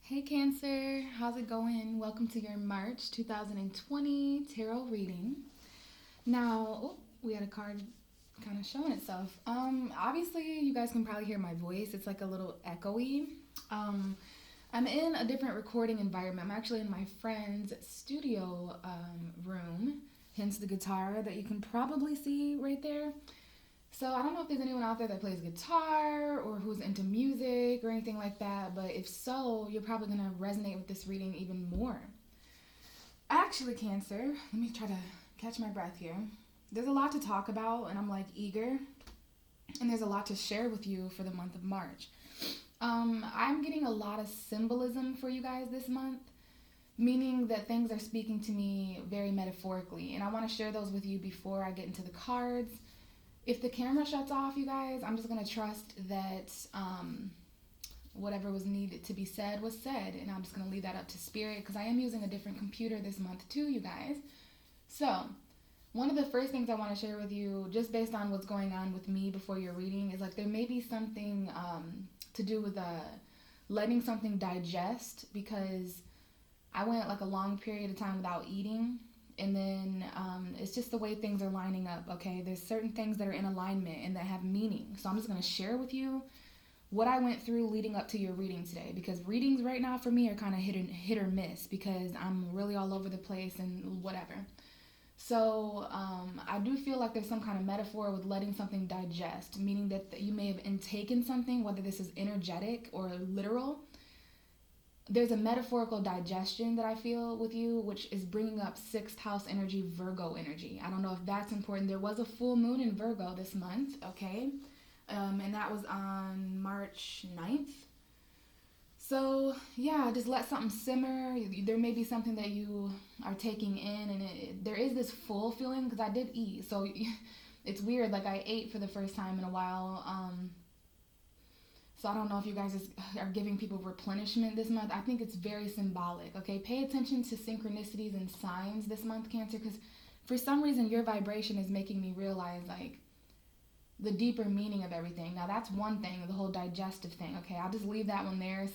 Hey Cancer, how's it going? Welcome to your March 2020 tarot reading. Now, we had a card kind of showing itself. Obviously you guys can probably hear my voice. It's like a little echoey. Um, I'm in a different recording environment. I'm actually in my friend's studio room, hence the guitar that you can probably see right there. So I don't know if there's anyone out there that plays guitar or who's into music or anything like that, but if so, you're probably going to resonate with this reading even more. Actually, Cancer, let me try to catch my breath here. There's a lot to talk about, and I'm like eager, and there's a lot to share with you for the month of March. I'm getting a lot of symbolism for you guys this month, meaning that things are speaking to me very metaphorically, and I want to share those with you before I get into the cards. If the camera shuts off, you guys, I'm just going to trust that whatever was needed to be said was said. And I'm just going to leave that up to spirit because I am using a different computer this month too, you guys. So, one of the first things I want to share with you, just based on what's going on with me before your reading, is like there may be something to do with letting something digest because I went like a long period of time without eating. And then it's just the way things are lining up, okay? There's certain things that are in alignment and that have meaning. So I'm just going to share with you what I went through leading up to your reading today. Because readings right now for me are kind of hit or miss because I'm really all over the place and whatever. So I do feel like there's some kind of metaphor with letting something digest, meaning that you may have intaken something, whether this is energetic or literal. There's a metaphorical digestion that I feel with you, which is bringing up sixth house energy, Virgo energy. I don't know if that's important. There was a full moon in Virgo this month, okay? And that was on March 9th. So, yeah, just let something simmer. There may be something that you are taking in, and there is this full feeling because I did eat. So, it's weird. Like, I ate for the first time in a while. So I don't know if you guys are giving people replenishment this month. I think it's very symbolic, okay? Pay attention to synchronicities and signs this month, Cancer, because for some reason your vibration is making me realize, like, the deeper meaning of everything. Now, that's one thing, the whole digestive thing, okay? I'll just leave that one there.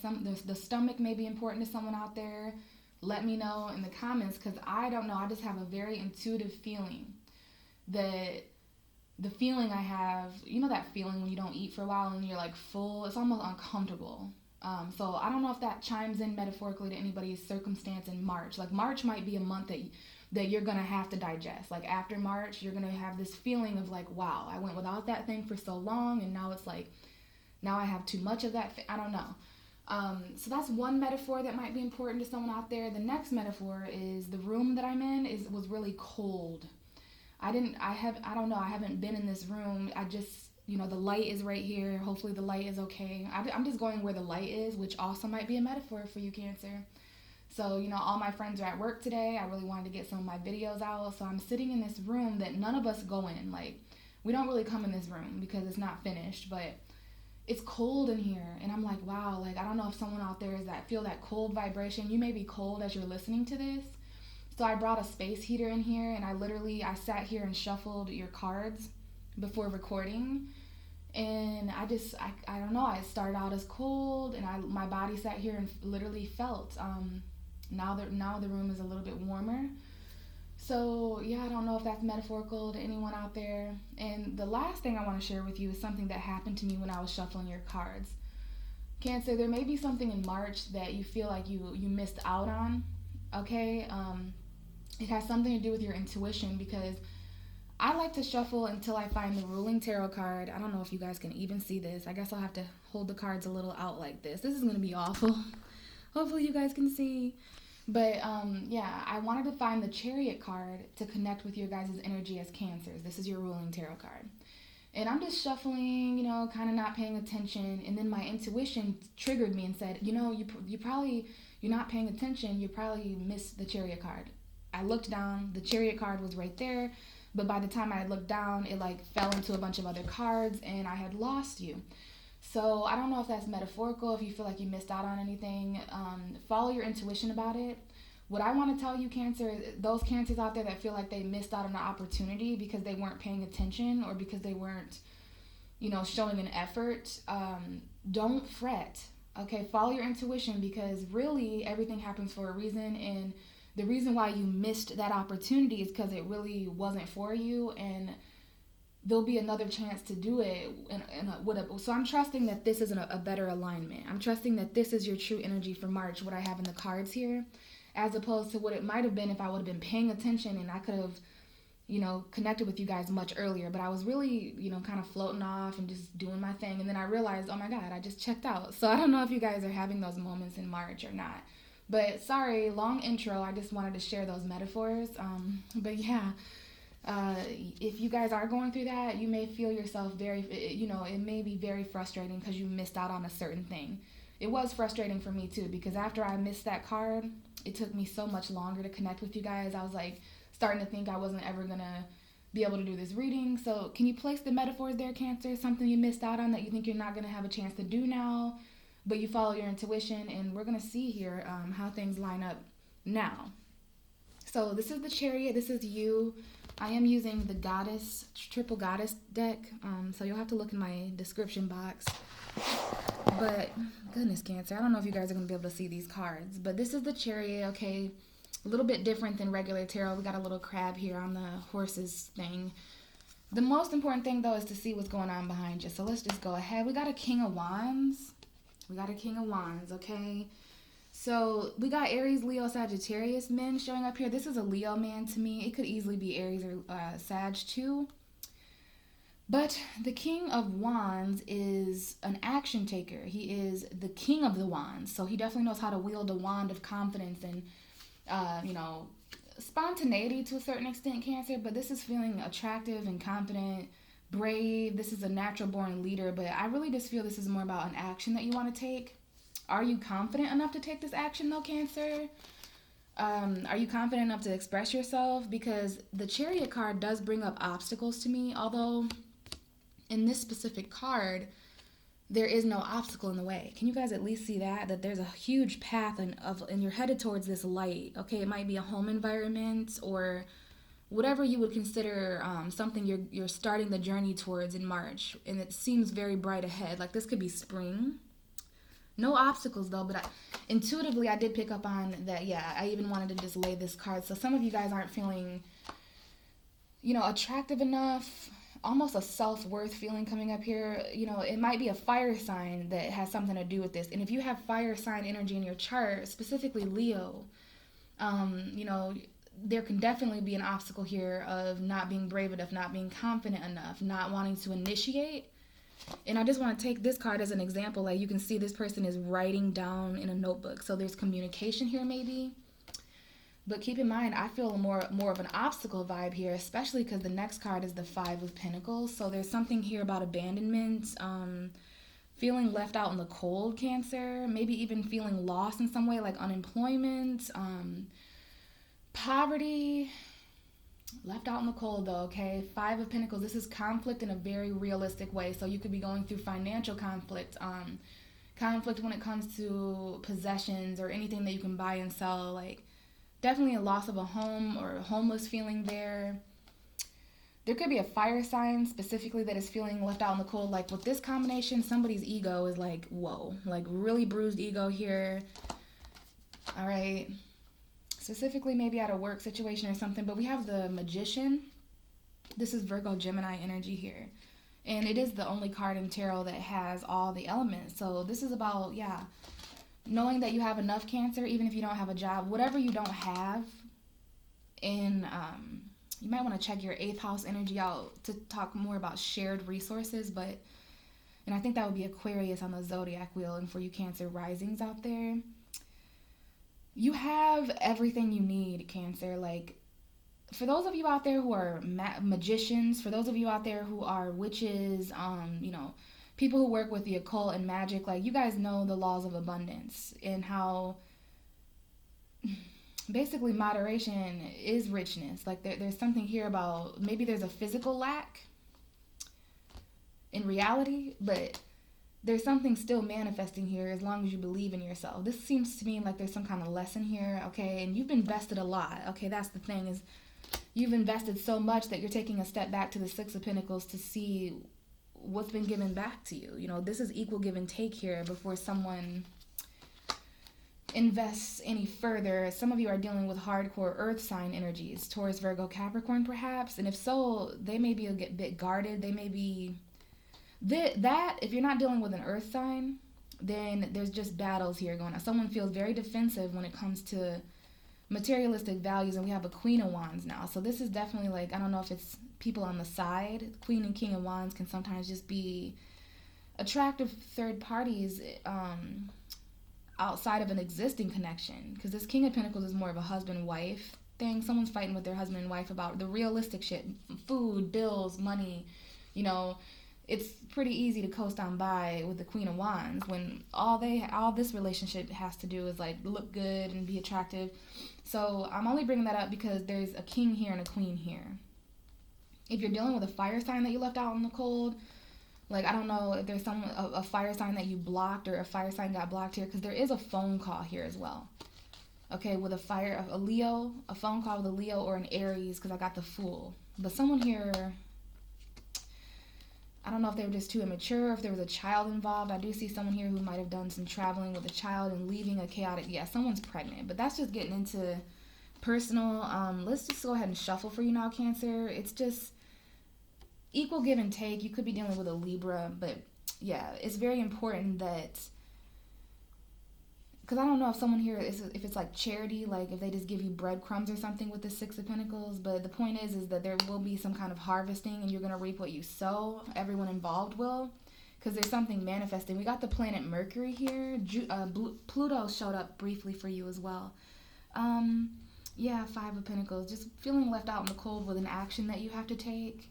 The stomach may be important to someone out there. Let me know in the comments, because I don't know. I just have a very intuitive feeling that the feeling I have, you know that feeling when you don't eat for a while and you're like full, it's almost uncomfortable. So I don't know if that chimes in metaphorically to anybody's circumstance in March. Like March might be a month that you're gonna have to digest. Like after March, you're gonna have this feeling of like, wow, I went without that thing for so long, and now it's like, now I have too much of that. I don't know. So that's one metaphor that might be important to someone out there. The next metaphor is the room that I'm in was really cold. I don't know, I haven't been in this room. I just, the light is right here. Hopefully the light is okay. I'm just going where the light is, which also might be a metaphor for you, Cancer. So, all my friends are at work today. I really wanted to get some of my videos out. So I'm sitting in this room that none of us go in. Like, we don't really come in this room because it's not finished, but it's cold in here. And I'm like, wow, like, I don't know if someone out there is that feel that cold vibration. You may be cold as you're listening to this. So I brought a space heater in here, and I sat here and shuffled your cards before recording. And I don't know, I started out as cold, and my body sat here and literally felt. Now the room is a little bit warmer. So yeah, I don't know if that's metaphorical to anyone out there. And the last thing I want to share with you is something that happened to me when I was shuffling your cards. Cancer, there may be something in March that you feel like you missed out on. Okay, it has something to do with your intuition because I like to shuffle until I find the ruling tarot card. I don't know if you guys can even see this. I guess I'll have to hold the cards a little out like this. This is going to be awful. Hopefully you guys can see. But yeah, I wanted to find the Chariot card to connect with your guys' energy as Cancers. This is your ruling tarot card. And I'm just shuffling, kind of not paying attention. And then my intuition triggered me and said, you're not paying attention. You probably missed the Chariot card. I looked down, the Chariot card was right there, but by the time I had looked down, it like fell into a bunch of other cards and I had lost you. So I don't know if that's metaphorical, if you feel like you missed out on anything. Follow your intuition about it. What I want to tell you, Cancer, those Cancers out there that feel like they missed out on an opportunity because they weren't paying attention or because they weren't, showing an effort, don't fret. Okay, follow your intuition, because really everything happens for a reason, and the reason why you missed that opportunity is because it really wasn't for you, and there'll be another chance to do it. So I'm trusting that this is a better alignment. I'm trusting that this is your true energy for March, what I have in the cards here, as opposed to what it might have been if I would have been paying attention and I could have, connected with you guys much earlier. But I was really, kind of floating off and just doing my thing. And then I realized, oh my God, I just checked out. So I don't know if you guys are having those moments in March or not. But sorry, long intro. I just wanted to share those metaphors. But yeah, if you guys are going through that, you may feel yourself it may be very frustrating because you missed out on a certain thing. It was frustrating for me too, because after I missed that card, it took me so much longer to connect with you guys. I was like starting to think I wasn't ever going to be able to do this reading. So can you place the metaphors there, Cancer? Something you missed out on that you think you're not going to have a chance to do now, but you follow your intuition, and we're going to see here how things line up now. So this is the Chariot. This is you. I am using the Goddess, Triple Goddess deck, so you'll have to look in my description box. But, goodness, Cancer, I don't know if you guys are going to be able to see these cards, but this is the Chariot, okay? A little bit different than regular tarot. We got a little crab here on the horses thing. The most important thing, though, is to see what's going on behind you. So let's just go ahead. We got a King of Wands. Okay? So we got Aries, Leo, Sagittarius men showing up here. This is a Leo man to me. It could easily be Aries or Sag too. But the King of Wands is an action taker. He is the King of the Wands. So he definitely knows how to wield a wand of confidence and, spontaneity to a certain extent, Cancer. But this is feeling attractive and confident, brave. This is a natural born leader. But I really just feel this is more about an action that you want to take. Are you confident enough to take this action, though, Cancer? Are you confident enough to express yourself? Because the Chariot card does bring up obstacles to me, although in this specific card, there is no obstacle in the way. Can you guys at least see that? That there's a huge path and you're headed towards this light. Okay, it might be a home environment or whatever you would consider something you're starting the journey towards in March. And it seems very bright ahead. Like this could be spring. No obstacles though, but intuitively I did pick up on that. Yeah, I even wanted to just lay this card. So some of you guys aren't feeling, attractive enough, almost a self-worth feeling coming up here. It might be a fire sign that has something to do with this. And if you have fire sign energy in your chart, specifically Leo, there can definitely be an obstacle here of not being brave enough, not being confident enough, not wanting to initiate. And I just want to take this card as an example. Like you can see this person is writing down in a notebook. So there's communication here maybe. But keep in mind, I feel more of an obstacle vibe here, especially because the next card is the Five of Pentacles. So there's something here about abandonment, feeling left out in the cold, Cancer. Maybe even feeling lost in some way, like unemployment, poverty. Left out in the cold though, okay? Five of Pentacles, this is conflict in a very realistic way. So you could be going through financial conflict, conflict when it comes to possessions or anything that you can buy and sell. Like definitely a loss of a home or a homeless feeling there. There could be a fire sign specifically that is feeling left out in the cold. Like with this combination, somebody's ego is like, whoa, like really bruised ego here. All right. Specifically maybe at a work situation or something, but we have the Magician. This is Virgo Gemini energy here. And it is the only card in tarot that has all the elements. So this is about, knowing that you have enough, Cancer, even if you don't have a job, whatever you don't have. And you might want to check your 8th house energy out to talk more about shared resources. And I think that would be Aquarius on the zodiac wheel. And for you Cancer risings out there, you have everything you need, Cancer. Like, for those of you out there who are magicians, for those of you out there who are witches, people who work with the occult and magic, like, you guys know the laws of abundance and how basically moderation is richness. Like, there's something here about maybe there's a physical lack in reality, but there's something still manifesting here as long as you believe in yourself. This seems to me like there's some kind of lesson here, okay? And you've invested a lot, okay? That's the thing, is you've invested so much that you're taking a step back to the Six of Pentacles to see what's been given back to you. You know, this is equal give and take here before someone invests any further. Some of you are dealing with hardcore earth sign energies, Taurus, Virgo, Capricorn perhaps, and if so, they may be a bit guarded. They may be that if you're not dealing with an earth sign, then there's just battles here going on. Someone feels very defensive when it comes to materialistic values, and we have a Queen of Wands now. So this is definitely like, I don't know if it's people on the side. Queen and King of Wands can sometimes just be attractive third parties outside of an existing connection, because this King of Pentacles is more of a husband-wife thing. Someone's fighting with their husband and wife about the realistic shit, food, bills, money. You know, it's pretty easy to coast on by with the Queen of Wands when all this relationship has to do is like look good and be attractive. So I'm only bringing that up because there's a king here and a queen here. If you're dealing with a fire sign that you left out in the cold, like, I don't know if there's a fire sign that you blocked or a fire sign got blocked here, because there is a phone call here as well. Okay, with a Leo, a phone call with a Leo or an Aries, because I got the Fool. But someone here, I don't know if they were just too immature, if there was a child involved. I do see someone here who might have done some traveling with a child and leaving a chaotic, someone's pregnant. But that's just getting into personal. Let's just go ahead and shuffle for you now, Cancer. It's just equal give and take. You could be dealing with a Libra, but yeah, it's very important that, because I don't know if someone here if it's like charity, like if they just give you breadcrumbs or something with the Six of Pentacles. But the point is that there will be some kind of harvesting, and you're gonna reap what you sow. Everyone involved will, because there's something manifesting. We got the planet Mercury here. Pluto showed up briefly for you as well. Five of Pentacles. Just feeling left out in the cold with an action that you have to take.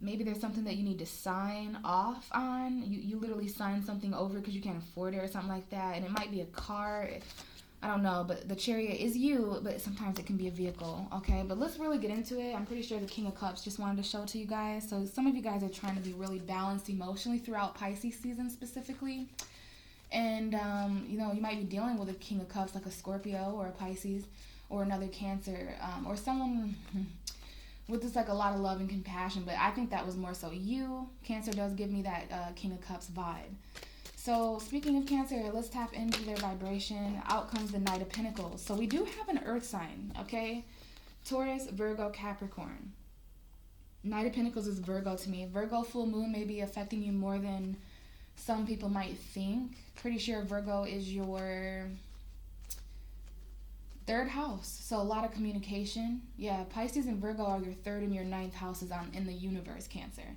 Maybe there's something that you need to sign off on. You literally sign something over because you can't afford it or something like that. And it might be a car. I don't know. But the Chariot is you, but sometimes it can be a vehicle. Okay, but let's really get into it. I'm pretty sure the King of Cups just wanted to show to you guys. So some of you guys are trying to be really balanced emotionally throughout Pisces season specifically. And, you might be dealing with a King of Cups like a Scorpio or a Pisces or another Cancer or someone with just like a lot of love and compassion, but I think that was more so you. Cancer does give me that King of Cups vibe. So speaking of Cancer, let's tap into their vibration. Out comes the Knight of Pentacles. So we do have an earth sign, okay? Taurus, Virgo, Capricorn. Knight of Pentacles is Virgo to me. Virgo full moon may be affecting you more than some people might think. Pretty sure Virgo is your third house, so a lot of communication. Yeah, Pisces and Virgo are your third and your ninth houses in the universe, Cancer.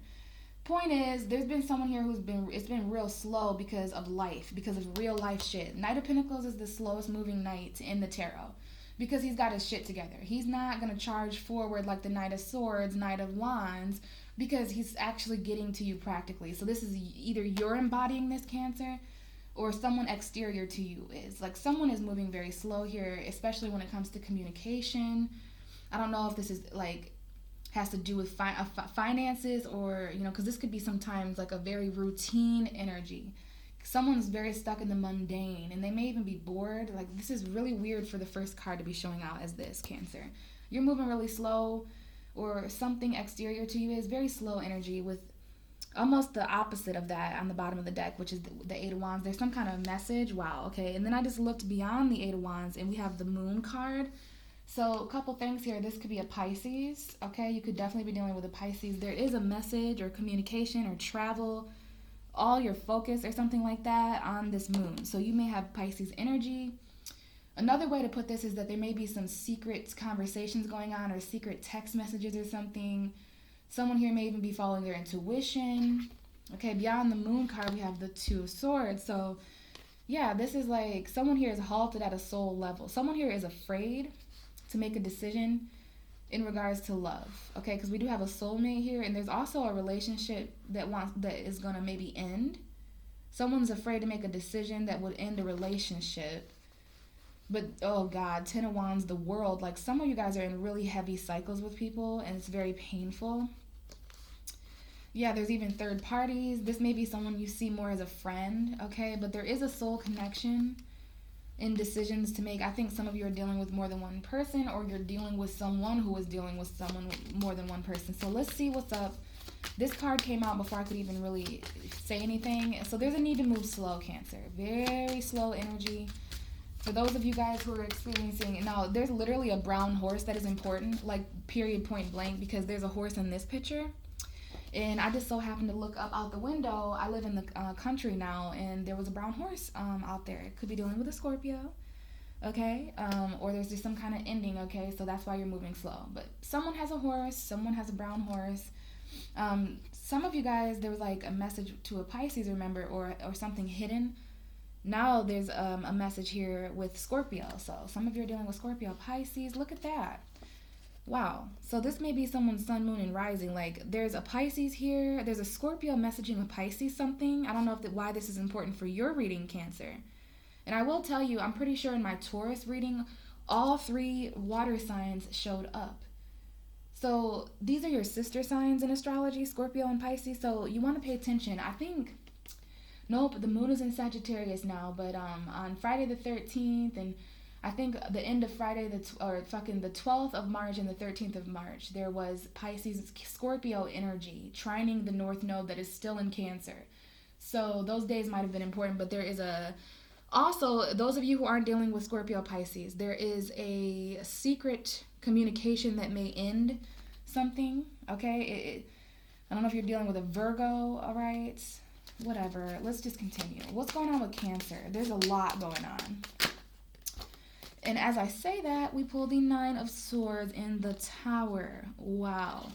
Point is, there's been someone here it's been real slow because of life, because of real life shit. Knight of Pentacles is the slowest moving knight in the tarot because he's got his shit together. He's not going to charge forward like the Knight of Swords, Knight of Wands, because he's actually getting to you practically. So this is either you're embodying this, Cancer, or someone exterior to you is. Like, someone is moving very slow here, especially when it comes to communication. I don't know if this is, like, has to do with finances or, because this could be sometimes, like, a very routine energy. Someone's very stuck in the mundane, and they may even be bored. Like, this is really weird for the first card to be showing out as this, Cancer. You're moving really slow, or something exterior to you is very slow energy with almost the opposite of that on the bottom of the deck, which is the Eight of Wands. There's some kind of message. Wow, okay. And then I just looked beyond the Eight of Wands, and we have the Moon card. So a couple things here. This could be a Pisces, okay? You could definitely be dealing with a Pisces. There is a message or communication or travel, all your focus or something like that on this Moon. So you may have Pisces energy. Another way to put this is that there may be some secret conversations going on or secret text messages or something. Someone here may even be following their intuition. Okay, beyond the Moon card, we have the Two of Swords. So, yeah, this is like someone here is halted at a soul level. Someone here is afraid to make a decision in regards to love. Okay, because we do have a soulmate here, and there's also a relationship that is going to maybe end. Someone's afraid to make a decision that would end a relationship. But, oh God, Ten of Wands, the World. Like, some of you guys are in really heavy cycles with people, and it's very painful. Yeah, there's even third parties. This may be someone you see more as a friend, okay? But there is a soul connection in decisions to make. I think some of you are dealing with more than one person, or you're dealing with someone who is dealing with someone with more than one person. So let's see what's up This card came out before I could even really say anything. So there's a need to move slow, Cancer. Very slow energy. For those of you guys who are experiencing, now there's literally a brown horse that is important, like period, point blank, because there's a horse in this picture. And I just so happened to look up out the window. I live in the country now, and there was a brown horse out there. It could be dealing with a Scorpio, okay? Or there's just some kind of ending, okay? So that's why you're moving slow. But someone has a horse. Someone has a brown horse. Some of you guys, there was like a message to a Pisces, remember, or something hidden. Now there's a message here with Scorpio. So some of you are dealing with Scorpio, Pisces. Look at that. Wow. So this may be someone's sun, moon, and rising. Like, there's a Pisces here. There's a Scorpio messaging a Pisces something. I don't know why this is important for your reading, Cancer. And I will tell you, I'm pretty sure in my Taurus reading, all 3 water signs showed up. So these are your sister signs in astrology, Scorpio and Pisces. So you want to pay attention. I think, nope, the moon is in Sagittarius now. But on Friday the 13th and I think the end of Friday, the 12th of March and the 13th of March, there was Pisces Scorpio energy trining the North Node that is still in Cancer. So those days might have been important, but there is also, those of you who aren't dealing with Scorpio Pisces, there is a secret communication that may end something, okay? I don't know if you're dealing with a Virgo, all right? Whatever. Let's just continue. What's going on with Cancer? There's a lot going on. And as I say that, we pull the 9 of Swords in the Tower. Wow.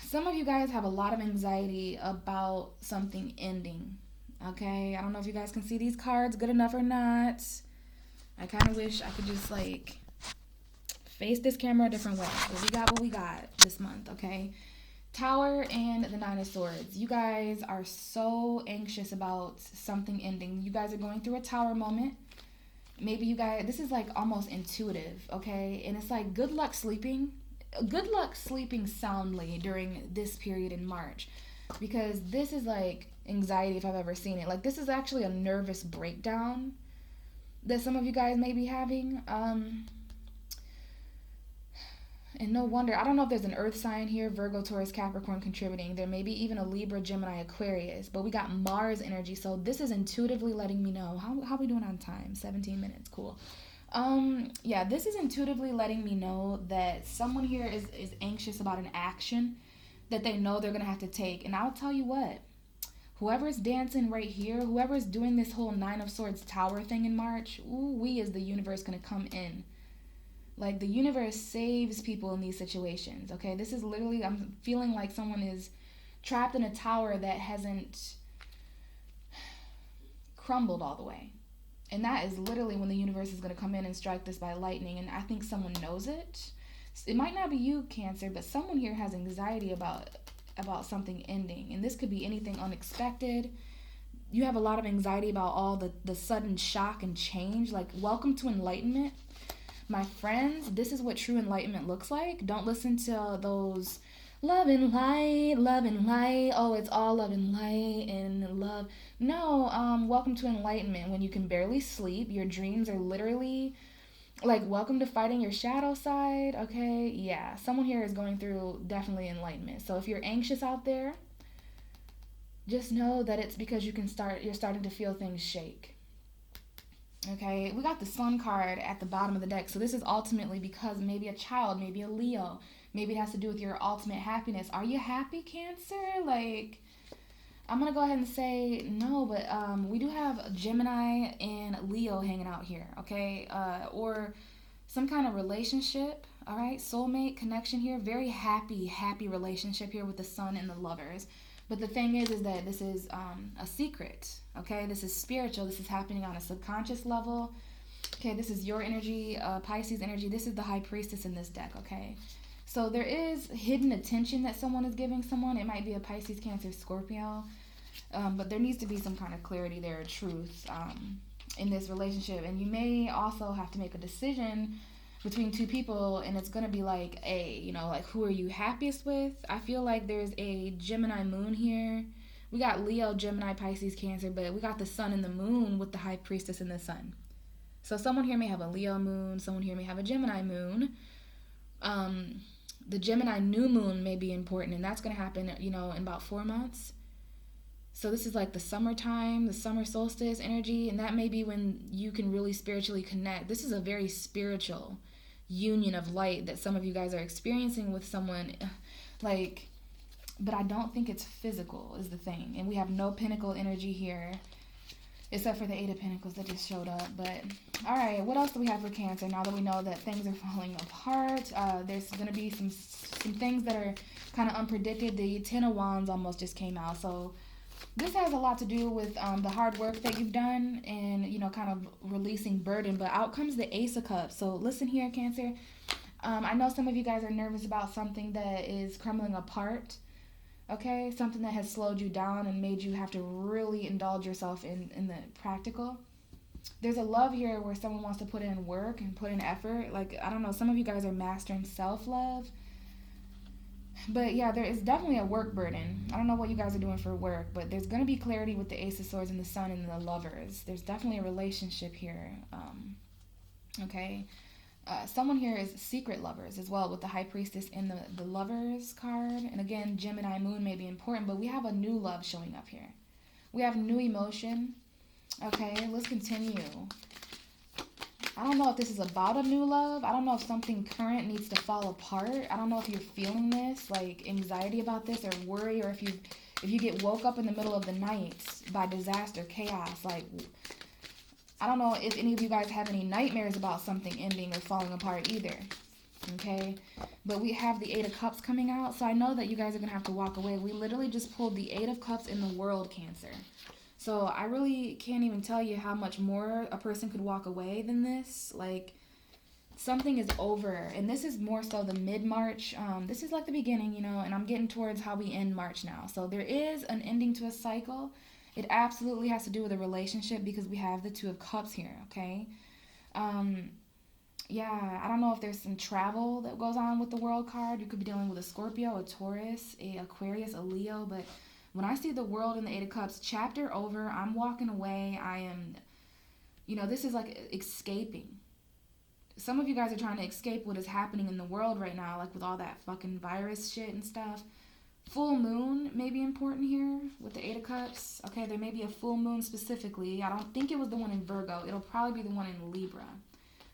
Some of you guys have a lot of anxiety about something ending. Okay? I don't know if you guys can see these cards good enough or not. I kind of wish I could just, like, face this camera a different way. But we got what we got this month, okay? Tower and the 9 of Swords. You guys are so anxious about something ending. You guys are going through a Tower moment. Maybe you guys, this is like almost intuitive, okay? And it's like good luck sleeping. Good luck sleeping soundly during this period in March. Because this is like anxiety if I've ever seen it. Like this is actually a nervous breakdown that some of you guys may be having. And no wonder, I don't know if there's an earth sign here, Virgo, Taurus, Capricorn contributing. There may be even a Libra, Gemini, Aquarius. But we got Mars energy. So this is intuitively letting me know. How are we doing on time? 17 minutes. Cool. Yeah, this is intuitively letting me know that someone here is anxious about an action that they know they're going to have to take. And I'll tell you what. Whoever's dancing right here, whoever's doing this whole 9 of Swords Tower thing in March, we as the universe going to come in. Like, the universe saves people in these situations, okay? This is literally, I'm feeling like someone is trapped in a tower that hasn't crumbled all the way. And that is literally when the universe is going to come in and strike this by lightning. And I think someone knows it. It might not be you, Cancer, but someone here has anxiety about something ending. And this could be anything unexpected. You have a lot of anxiety about all the sudden shock and change. Like, welcome to enlightenment. My friends, this is what true enlightenment looks like. Don't listen to those love and light, love and light. Oh, it's all love and light and love. No, welcome to enlightenment when you can barely sleep. Your dreams are literally like, welcome to fighting your shadow side, okay? Yeah, someone here is going through definitely enlightenment. So if you're anxious out there, just know that it's because you're starting to feel things shake. Okay, we got the Sun card at the bottom of the deck. So this is ultimately because maybe a child, maybe a Leo, maybe it has to do with your ultimate happiness. Are you happy, Cancer? Like, I'm going to go ahead and say no, but we do have Gemini and Leo hanging out here, okay? Or some kind of relationship, all right? Soulmate connection here. Very happy relationship here with the Sun and the Lovers. But the thing is that this is a secret, okay? This is spiritual. This is happening on a subconscious level. Okay, this is your energy, Pisces energy. This is the High Priestess in this deck, okay? So there is hidden attention that someone is giving someone. It might be a Pisces, Cancer, Scorpio. But there needs to be some kind of clarity there, truth in this relationship. And you may also have to make a decision between two people, and it's going to be like, like, who are you happiest with? I feel like there's a Gemini moon here. We got Leo, Gemini, Pisces, Cancer, but we got the Sun and the moon with the High Priestess and the Sun. So someone here may have a Leo moon. Someone here may have a Gemini moon. The Gemini new moon may be important, and that's going to happen, in about 4 months. So this is like the summertime, the summer solstice energy, and that may be when you can really spiritually connect. This is a very spiritual union of light that some of you guys are experiencing with someone, but I don't think it's physical is the thing. And we have no Pentacle energy here, except for the Eight of Pentacles that just showed up. But all right, what else do we have for Cancer now that we know that things are falling apart? There's going to be some things that are kind of unpredicted. The Ten of Wands almost just came out, so this has a lot to do with the hard work that you've done and, kind of releasing burden. But out comes the Ace of Cups. So listen here, Cancer. I know some of you guys are nervous about something that is crumbling apart. Okay? Something that has slowed you down and made you have to really indulge yourself in the practical. There's a love here where someone wants to put in work and put in effort. I don't know, some of you guys are mastering self-love. But yeah, there is definitely a work burden. I don't know what you guys are doing for work, but there's going to be clarity with the Ace of Swords and the Sun and the Lovers. There's definitely a relationship here. Okay. Someone here is secret lovers as well with the High Priestess and the Lovers card. And again, Gemini moon may be important, but we have a new love showing up here. We have new emotion. Okay, let's continue. I don't know if this is about a new love. I don't know if something current needs to fall apart. I don't know if you're feeling this, anxiety about this or worry, or if you get woke up in the middle of the night by disaster, chaos. I don't know if any of you guys have any nightmares about something ending or falling apart either. Okay? But we have the Eight of Cups coming out, so I know that you guys are going to have to walk away. We literally just pulled the Eight of Cups in the World, Cancer. So I really can't even tell you how much more a person could walk away than this. Something is over. And this is more so the mid-March. This is like the beginning, and I'm getting towards how we end March now. So there is an ending to a cycle. It absolutely has to do with a relationship because we have the Two of Cups here, okay? Yeah, I don't know if there's some travel that goes on with the World card. You could be dealing with a Scorpio, a Taurus, a Aquarius, a Leo, but when I see the World and the Eight of Cups, chapter over, I'm walking away. I am, this is like escaping. Some of you guys are trying to escape what is happening in the world right now, with all that fucking virus shit and stuff. Full moon may be important here with the Eight of Cups. Okay, there may be a full moon specifically. I don't think it was the one in Virgo. It'll probably be the one in Libra.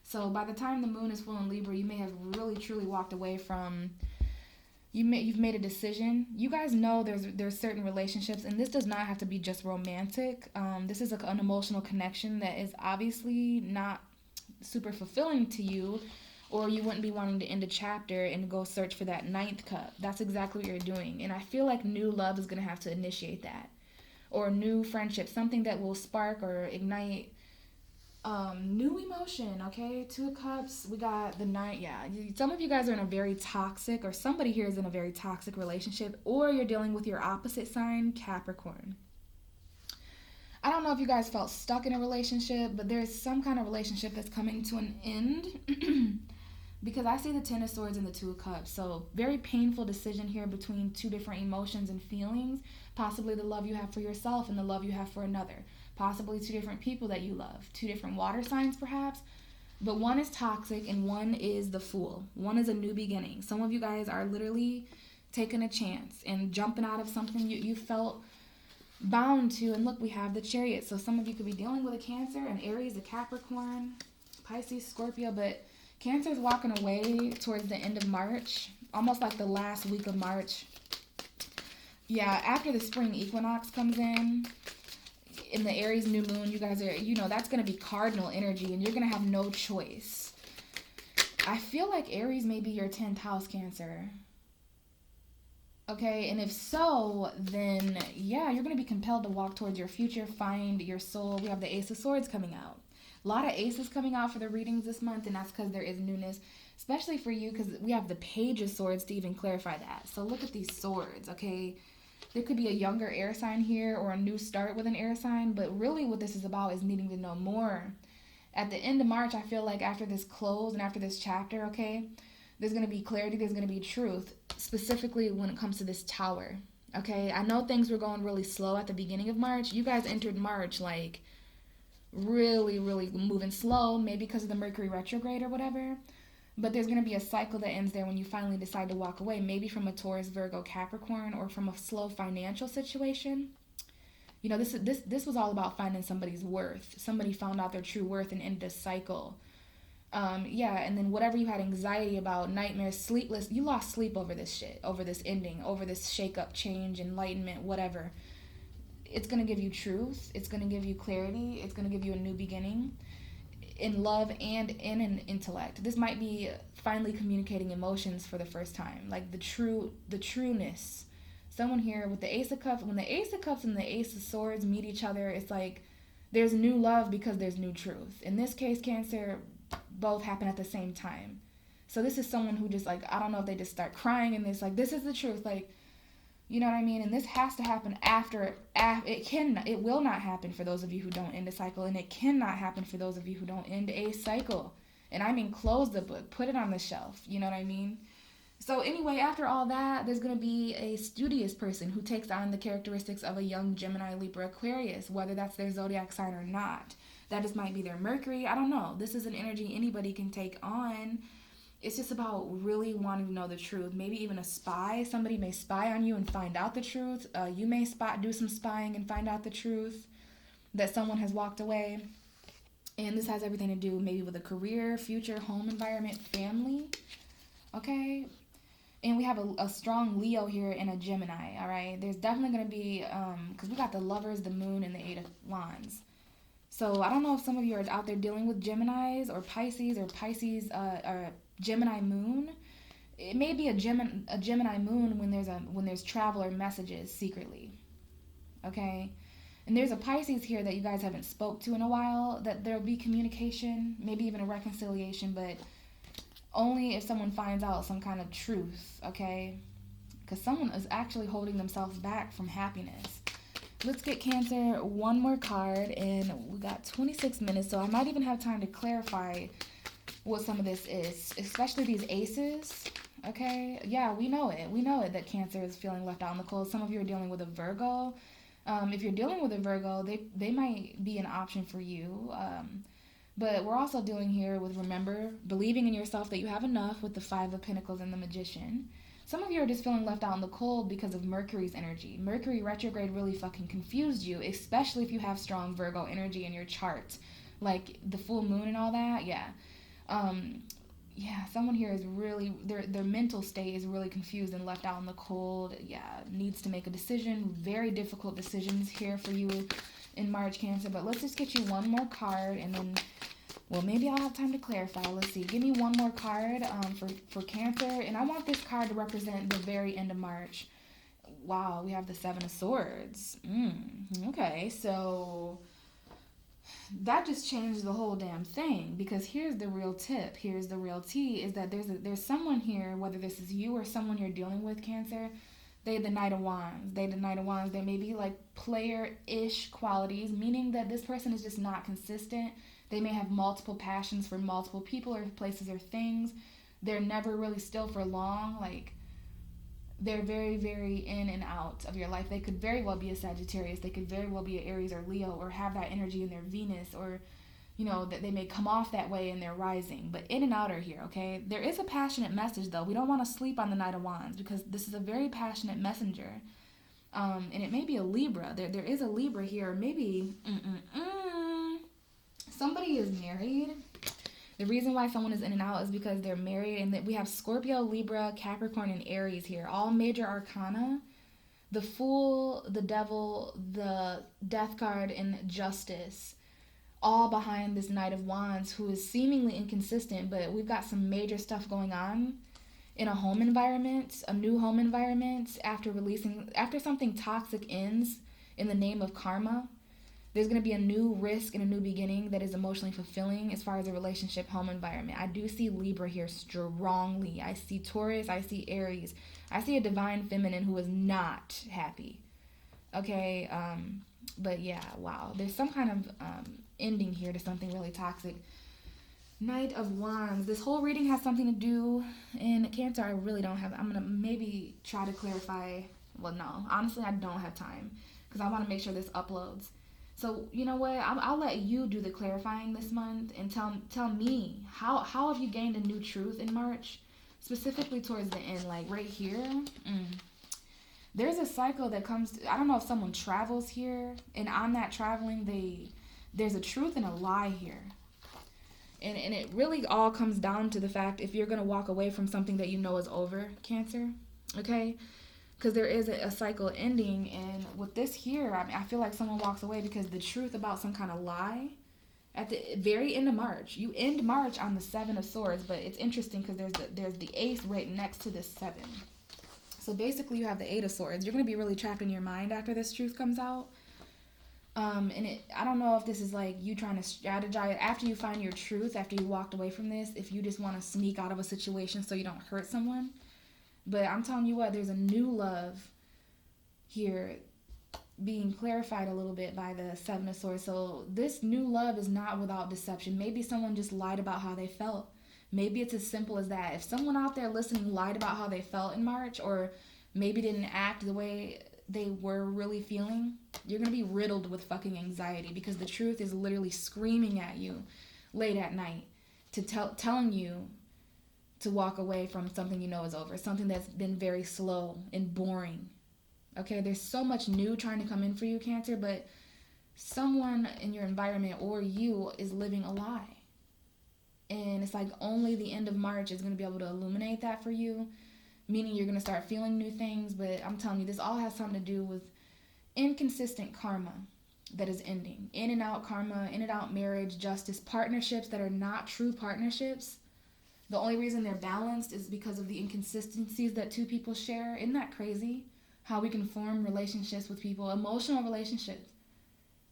So by the time the moon is full in Libra, you may have really, truly walked away from... You've made a decision. You guys know there's certain relationships, and this does not have to be just romantic. This is an emotional connection that is obviously not super fulfilling to you, or you wouldn't be wanting to end a chapter and go search for that ninth cup. That's exactly what you're doing, and I feel like new love is going to have to initiate that, or new friendship, something that will spark or ignite new emotion. Okay, Two of Cups, we got the Knight. Yeah, some of you guys are in a very toxic, or somebody here is in a very toxic relationship, or you're dealing with your opposite sign, Capricorn. I don't know if you guys felt stuck in a relationship, but there's some kind of relationship that's coming to an end because I see the Ten of Swords and the Two of Cups. So very painful decision here between two different emotions and feelings, possibly the love you have for yourself and the love you have for another. Possibly two different people that you love. Two different water signs, perhaps. But one is toxic and one is the Fool. One is a new beginning. Some of you guys are literally taking a chance and jumping out of something you felt bound to. And look, we have the Chariot. So some of you could be dealing with a Cancer, an Aries, a Capricorn, Pisces, Scorpio. But Cancer is walking away towards the end of March. Almost like the last week of March. Yeah, after the spring equinox comes in the Aries new moon, you guys are, that's going to be cardinal energy, and you're going to have no choice. I feel like Aries may be your 10th house, Cancer. Okay, and if so, then, yeah, you're going to be compelled to walk towards your future, find your soul. We have the Ace of Swords coming out. A lot of aces coming out for the readings this month, and that's because there is newness, especially for you, because we have the Page of Swords to even clarify that. So look at these swords, okay? There could be a younger air sign here or a new start with an air sign, but really what this is about is needing to know more. At the end of March, I feel like after this close and after this chapter, okay, there's going to be clarity, there's going to be truth, specifically when it comes to this Tower, okay? I know things were going really slow at the beginning of March. You guys entered March really, really moving slow, maybe because of the Mercury retrograde or whatever. But there's going to be a cycle that ends there when you finally decide to walk away, maybe from a Taurus, Virgo, Capricorn, or from a slow financial situation. You know, this was all about finding somebody's worth. Somebody found out their true worth and ended a cycle. Yeah, and then whatever you had anxiety about, nightmares, sleepless, you lost sleep over this shit, over this ending, over this shake-up, change, enlightenment, whatever. It's going to give you truth. It's going to give you clarity. It's going to give you a new beginning in love and in intellect. This might be finally communicating emotions for the first time, like the trueness. Someone here with the Ace of Cups, when the Ace of Cups and the Ace of Swords meet each other, it's like there's new love because there's new truth. In this case, Cancer, both happen at the same time. So this is someone who just, like, I don't know if they just start crying and it's like, this is the truth, like, you know what I mean? And this has to happen after it will not happen for those of you who don't end a cycle, and it cannot happen for those of you who don't end a cycle. And I mean, close the book, put it on the shelf, you know what I mean? So anyway, after all that, there's going to be a studious person who takes on the characteristics of a young Gemini, Libra, Aquarius, whether that's their zodiac sign or not. That just might be their Mercury. I don't know. This is an energy anybody can take on. It's just about really wanting to know the truth. Maybe even a spy. Somebody may spy on you and find out the truth. You may do some spying and find out the truth that someone has walked away. And this has everything to do maybe with a career, future, home environment, family. Okay? And we have a strong Leo here and a Gemini, all right? There's definitely going to be, because we got the Lovers, the Moon, and the Eight of Wands. So I don't know if some of you are out there dealing with Geminis or Pisces or Gemini Moon. It may be a Gemini Moon when there's travel or messages secretly, okay? And there's a Pisces here that you guys haven't spoke to in a while, that there'll be communication, maybe even a reconciliation, but only if someone finds out some kind of truth, okay? Because someone is actually holding themselves back from happiness. Let's get Cancer one more card, and we got 26 minutes, so I might even have time to clarify what some of this is, especially these aces, okay? Yeah, we know it that Cancer is feeling left out in the cold. Some of you are dealing with a Virgo. If you're dealing with a Virgo, they might be an option for you. But we're also dealing here with, remember, believing in yourself that you have enough with the Five of Pentacles and the Magician. Some of you are just feeling left out in the cold because of Mercury's energy. Mercury retrograde really fucking confused you, especially if you have strong Virgo energy in your chart. Like the full moon and all that, yeah. Yeah, someone here is really, their mental state is really confused and left out in the cold. Yeah, needs to make a decision. Very difficult decisions here for you in March, Cancer. But let's just get you one more card, and then, well, maybe I'll have time to clarify. Let's see. Give me one more card for Cancer. And I want this card to represent the very end of March. Wow, we have the Seven of Swords. Okay, so that just changed the whole damn thing, because here's the real tip. Here's the real tea, is that there's someone here, whether this is you or someone you're dealing with, Cancer. They the Knight of Wands. They may be like player-ish qualities, meaning that this person is just not consistent. They may have multiple passions for multiple people or places or things. They're never really still for long. Like, they're very, very in and out of your life. They could very well be a Sagittarius. They could very well be an Aries or Leo, or have that energy in their Venus, or, you know, that they may come off that way in their rising. But in and out are here, okay? There is a passionate message, though. We don't want to sleep on the Knight of Wands, because this is a very passionate messenger. And it may be a Libra. There is a Libra here. Maybe somebody is married. The reason why someone is in and out is because they're married, and that we have Scorpio, Libra, Capricorn, and Aries here. All major arcana. The Fool, the Devil, the Death card, and Justice. All behind this Knight of Wands, who is seemingly inconsistent, but we've got some major stuff going on in a home environment, a new home environment, after something toxic ends in the name of karma. There's going to be a new risk and a new beginning that is emotionally fulfilling as far as a relationship, home environment. I do see Libra here strongly. I see Taurus. I see Aries. I see a divine feminine who is not happy. Okay? But yeah, wow. There's some kind of ending here to something really toxic. Knight of Wands. This whole reading has something to do in Cancer. I really don't have... I'm going to maybe try to clarify... Well, no. Honestly, I don't have time, because I want to make sure this uploads. So you know what? I'll let you do the clarifying this month and tell me how have you gained a new truth in March, specifically towards the end, like right here. There's a cycle that comes. I don't know if someone travels here, and on that traveling, there's a truth and a lie here. And it really all comes down to the fact if you're going to walk away from something that you know is over, Cancer, okay? Because there is a cycle ending, and with this here, I feel like someone walks away because the truth about some kind of lie at the very end of March. You end March on the Seven of Swords, but it's interesting because there's the Ace right next to the Seven. So basically, you have the Eight of Swords. You're going to be really trapped in your mind after this truth comes out. I don't know if this is like you trying to strategize after you find your truth, after you walked away from this, if you just want to sneak out of a situation so you don't hurt someone. But I'm telling you what, there's a new love here being clarified a little bit by the Seven of Swords. So this new love is not without deception. Maybe someone just lied about how they felt. Maybe it's as simple as that. If someone out there listening lied about how they felt in March, or maybe didn't act the way they were really feeling, you're going to be riddled with fucking anxiety because the truth is literally screaming at you late at night to telling you to walk away from something you know is over, something that's been very slow and boring. Okay, there's so much new trying to come in for you, Cancer, but someone in your environment or you is living a lie. And it's like only the end of March is going to be able to illuminate that for you, meaning you're going to start feeling new things. But I'm telling you, this all has something to do with inconsistent karma that is ending. In and out karma, in and out marriage, justice, partnerships that are not true partnerships. The only reason they're balanced is because of the inconsistencies that two people share. Isn't that crazy? How we can form relationships with people, emotional relationships,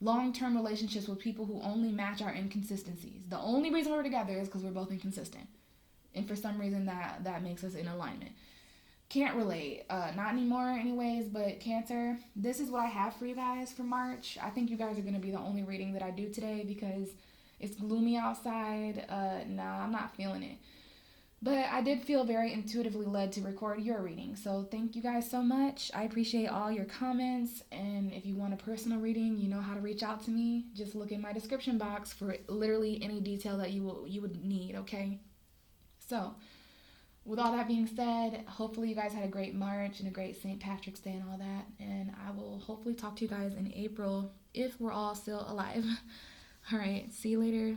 long-term relationships with people who only match our inconsistencies. The only reason we're together is because we're both inconsistent. And for some reason that makes us in alignment. Can't relate. Not anymore anyways, but Cancer, this is what I have for you guys for March. I think you guys are going to be the only reading that I do today because it's gloomy outside. Nah, I'm not feeling it. But I did feel very intuitively led to record your reading. So thank you guys so much. I appreciate all your comments. And if you want a personal reading, you know how to reach out to me. Just look in my description box for literally any detail that you would need, okay? So with all that being said, hopefully you guys had a great March and a great St. Patrick's Day and all that. And I will hopefully talk to you guys in April if we're all still alive. All right, see you later.